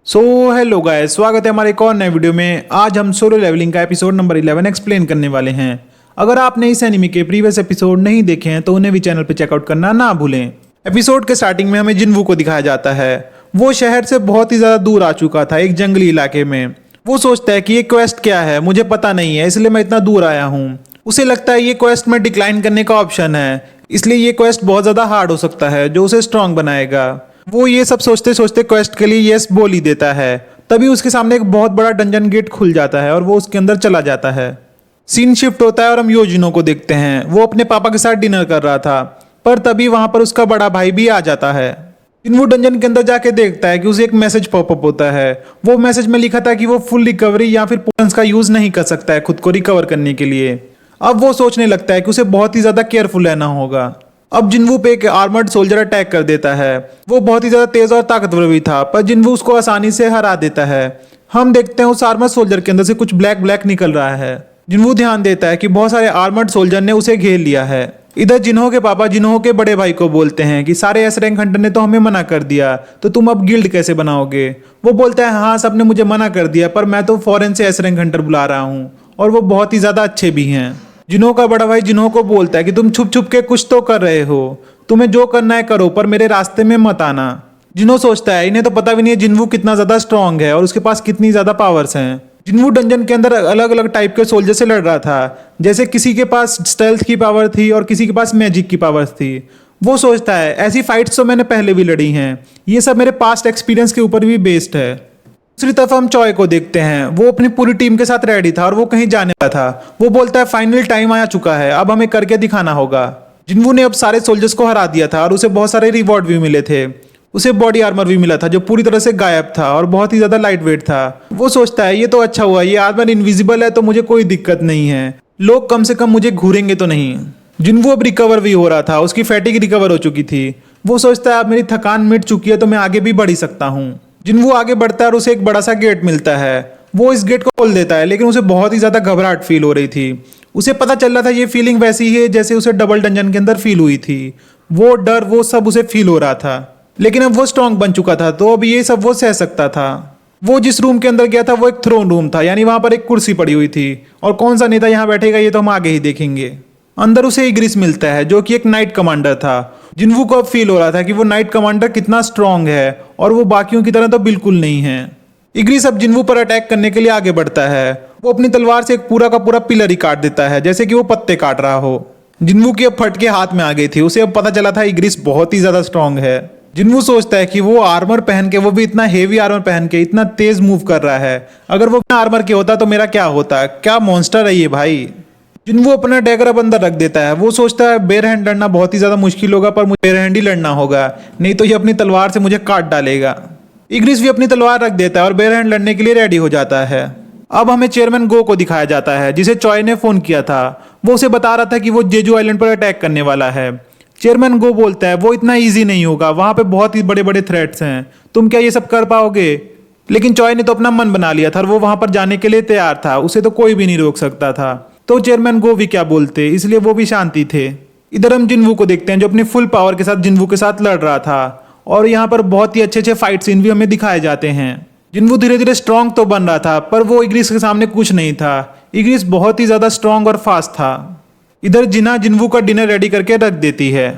So hello guys, स्वागत है हमारे एक और नए वीडियो में। आज हम सोलो लेवलिंग का एपिसोड नंबर 11 एक्सप्लेन करने वाले हैं। अगर आपने इस एनिमी के प्रीवियस एपिसोड नहीं देखे हैं तो उन्हें भी चैनल पे चेकआउट करना ना भूलें। एपिसोड के स्टार्टिंग में हमें जिनवू को दिखाया जाता है। वो शहर से बहुत ही ज्यादा दूर आ चुका था, एक जंगली इलाके में। वो सोचता है कि ये क्वेस्ट क्या है, मुझे पता नहीं है, इसलिए मैं इतना दूर आया हूँ। उसे लगता है ये क्वेस्ट में डिक्लाइन करने का ऑप्शन है, इसलिए ये क्वेस्ट बहुत ज्यादा हार्ड हो सकता है जो उसे स्ट्रांग बनाएगा। वो ये सब सोचते सोचते क्वेस्ट के लिए यस बोल ही देता है। तभी उसके सामने एक बहुत बड़ा डंजन गेट खुल जाता है और वो उसके अंदर चला जाता है। सीन शिफ्ट होता है और हम योजिनो को देखते हैं। वो अपने पापा के साथ डिनर कर रहा था, पर तभी वहां पर उसका बड़ा भाई भी आ जाता है। वो डंजन के अंदर जाके देखता है कि उसे एक मैसेज पॉपअप होता है। वो मैसेज में लिखा था कि वो फुल रिकवरी या फिर पोशंस का यूज नहीं कर सकता है खुद को रिकवर करने के लिए। अब वो सोचने लगता है कि उसे बहुत ही ज्यादा केयरफुल रहना होगा। अब जिनवू पे एक आर्मर्ड सोल्जर अटैक कर देता है। वो बहुत ही ज्यादा तेज और ताकतवर भी था, पर जिनवू उसको आसानी से हरा देता है। हम देखते हैं उस आर्मर्ड सोल्जर के अंदर से कुछ ब्लैक ब्लैक निकल रहा है। जिनवू ध्यान देता है कि बहुत सारे आर्मर्ड सोल्जर ने उसे घेर लिया है। इधर जिन्हो के पापा जिन्हो के बड़े भाई को बोलते हैं कि सारे एस रैंक हंटर ने तो हमें मना कर दिया, तो तुम अब गिल्ड कैसे बनाओगे। वो बोलता है हाँ, सबने मुझे मना कर दिया, पर मैं तो फॉरेन से एस रैंक हंटर बुला रहा हूँ और वो बहुत ही ज्यादा अच्छे भी हैं। जिन्हो का बड़ा भाई जिन्हो को बोलता है कि तुम छुप छुप के कुछ तो कर रहे हो, तुम्हें जो करना है करो, पर मेरे रास्ते में मत आना। जिन्हो सोचता है इन्हें तो पता भी नहीं है जिन्वू कितना ज्यादा स्ट्रांग है और उसके पास कितनी ज्यादा पावर्स हैं। जिन्वू डंजन के अंदर अलग अलग टाइप के सोल्जर से लड़ रहा था, जैसे किसी के पास स्टेल्थ की पावर थी और किसी के पास मैजिक की पावर्स थी। वो सोचता है ऐसी फाइट्स तो मैंने पहले भी लड़ी हैं, ये सब मेरे पास्ट एक्सपीरियंस के ऊपर भी बेस्ड है। दूसरी तरफ हम चॉय को देखते हैं। वो अपनी पूरी टीम के साथ रेडी था और वो कहीं जाने वाला था। वो बोलता है फाइनल टाइम आ चुका है, अब हमें करके दिखाना होगा। जिन्वू ने अब सारे सोल्जर्स को हरा दिया था और उसे बहुत सारे रिवॉर्ड भी मिले थे। उसे बॉडी आर्मर भी मिला था जो पूरी तरह से गायब था और बहुत ही ज्यादा लाइट वेट था। वो सोचता है ये तो अच्छा हुआ, ये आर्मर इनविजिबल है तो मुझे कोई दिक्कत नहीं है, लोग कम से कम मुझे घूरेंगे तो नहीं। जिन्वू अब रिकवर भी हो रहा था, उसकी फैटिग रिकवर हो चुकी थी। वो सोचता है अब मेरी थकान मिट चुकी है तो मैं आगे भी बढ़ ही सकता हूँ। जिन्वू आगे बढ़ता है और उसे एक बड़ा सा गेट मिलता है। वो इस गेट को खोल देता है, लेकिन उसे बहुत ही ज्यादा घबराहट फील हो रही थी। उसे पता चल रहा था ये फीलिंग वैसी ही है जैसे उसे डबल डंजन के अंदर फील हुई थी। वो डर वो सब उसे फील हो रहा था, लेकिन अब वो स्ट्रांग बन चुका था तो अब ये सब वो सह सकता था। वो जिस रूम के अंदर गया था वो एक थ्रोन रूम था, यानी वहां पर एक कुर्सी पड़ी हुई थी और कौन सा नेता यहाँ बैठेगा ये तो हम आगे ही देखेंगे। अंदर उसे इग्रिस मिलता है जो कि एक नाइट कमांडर था। जिन्वू को अब फील हो रहा था कि वो नाइट कमांडर कितना स्ट्रांग है और वो बाकियों की तरह तो बिल्कुल नहीं है। इग्रिस अब जिन्वू पर अटैक करने के लिए आगे बढ़ता है। वो अपनी तलवार से एक पूरा का पूरा पिलर ही काट देता है जैसे कि वो पत्ते काट रहा हो। जिन्वू की अब फटके हाथ में आ गई थी। उसे अब पता चला था इग्रिस बहुत ही ज्यादा स्ट्रांग है। जिन्वू सोचता है कि वो आर्मर पहन के, वो भी इतना हेवी आर्मर पहन के इतना तेज मूव कर रहा है, अगर वो आर्मर के होता तो मेरा क्या होता। क्या मॉन्स्टर है ये भाई। जिन्वू अपना डैगर अब अंदर रख देता है। वो सोचता है बेर हैंड लड़ना बहुत ही ज्यादा मुश्किल होगा, पर मुझे बेर हैंड ही लड़ना होगा, नहीं तो ये अपनी तलवार से मुझे काट डालेगा। इग्रिस भी अपनी तलवार रख देता है और बेर हैंड लड़ने के लिए रेडी हो जाता है। अब हमें चेयरमैन गो को दिखाया जाता है जिसे चॉय ने फोन किया था। वो उसे बता रहा था कि वो जेजू आइलैंड पर अटैक करने वाला है। चेयरमैन गो बोलता है वो इतना ईजी नहीं होगा, वहां पे बहुत ही बड़े बड़े थ्रेट्स हैं, तुम क्या ये सब कर पाओगे। लेकिन चॉय ने तो अपना मन बना लिया था और वो वहां पर जाने के लिए तैयार था, उसे तो कोई भी नहीं रोक सकता था। तो चेयरमैन गो भी क्या बोलते, इसलिए वो भी शांति थे। इधर हम जिन्वू को देखते हैं जो अपनी फुल पावर के साथ जिन्वू के साथ लड़ रहा था और यहाँ पर बहुत ही अच्छे अच्छे फाइट सीन भी हमें दिखाए जाते हैं। जिन्वू धीरे धीरे स्ट्रांग तो बन रहा था, पर वो इग्रिस के सामने कुछ नहीं था। इग्रिस बहुत ही ज्यादा स्ट्रांग और फास्ट था। इधर जिना जिन्वू का डिनर रेडी करके रख देती है।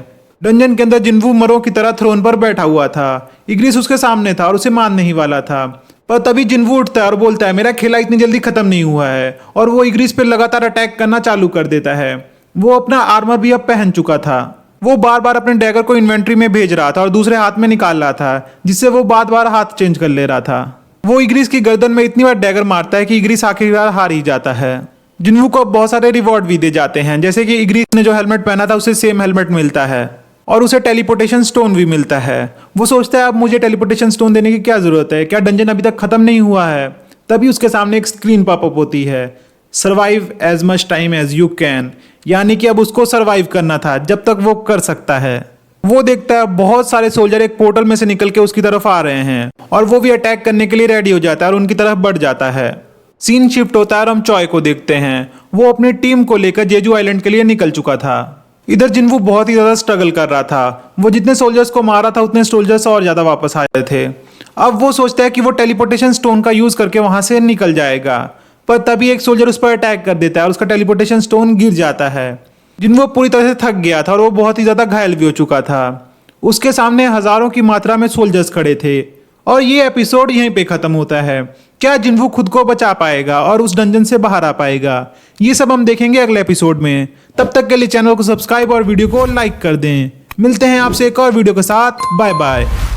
डंजन के अंदर जिन्वू मरो की तरह थ्रोन पर बैठा हुआ था। इग्रिस उसके सामने था और उसे मारने ही वाला था, पर तभी जिन्वू उठता है और बोलता है मेरा खेला इतनी जल्दी खत्म नहीं हुआ है, और वो इग्रिस पे लगातार अटैक करना चालू कर देता है। वो अपना आर्मर भी अब पहन चुका था। वो बार बार अपने डैगर को इन्वेंट्री में भेज रहा था और दूसरे हाथ में निकाल रहा था, जिससे वो बार बार हाथ चेंज कर ले रहा था। वो इग्रिस की गर्दन में इतनी बार डैगर मारता है कि इग्रिस आखिरकार हार ही जाता है। जिन्वू को बहुत सारे रिवॉर्ड भी दे जाते हैं, जैसे कि इग्रिस ने जो हेलमेट पहना था उसे सेम हेलमेट मिलता है और उसे टेलीपोर्टेशन स्टोन भी मिलता है। वो सोचता है अब मुझे टेलीपोर्टेशन स्टोन देने की क्या जरूरत है, क्या डंजन अभी तक खत्म नहीं हुआ है। तभी उसके सामने एक स्क्रीन पॉपअप होती है, survive as much time as you can, यानी कि अब उसको सर्वाइव करना था जब तक वो कर सकता है। वो देखता है बहुत सारे सोल्जर एक पोर्टल में से निकल के उसकी तरफ आ रहे हैं और वो भी अटैक करने के लिए रेडी हो जाता है और उनकी तरफ बढ़ जाता है। सीन शिफ्ट होता है और हम चॉय को देखते हैं। वो अपनी टीम को लेकर जेजू आइलैंड के लिए निकल चुका था। इधर जिन्वू बहुत ही ज्यादा स्ट्रगल कर रहा था। वो जितने सोल्जर्स को मारा था उतने सोल्जर्स और ज्यादा वापस आए थे। अब वो सोचता है कि वो टेलीपोर्टेशन स्टोन का यूज करके वहां से निकल जाएगा, पर तभी एक सोल्जर उस पर अटैक कर देता है और उसका टेलीपोर्टेशन स्टोन गिर जाता है। जिन्वू पूरी तरह से थक गया था और वो बहुत ही ज्यादा घायल भी हो चुका था। उसके सामने हजारों की मात्रा में सोल्जर्स खड़े थे और ये एपिसोड यहीं पे खत्म होता है। क्या जिन्वू खुद को बचा पाएगा और उस डंजन से बाहर आ पाएगा, ये सब हम देखेंगे अगले एपिसोड में। तब तक के लिए चैनल को सब्सक्राइब और वीडियो को लाइक कर दें। मिलते हैं आपसे एक और वीडियो के साथ। Bye bye.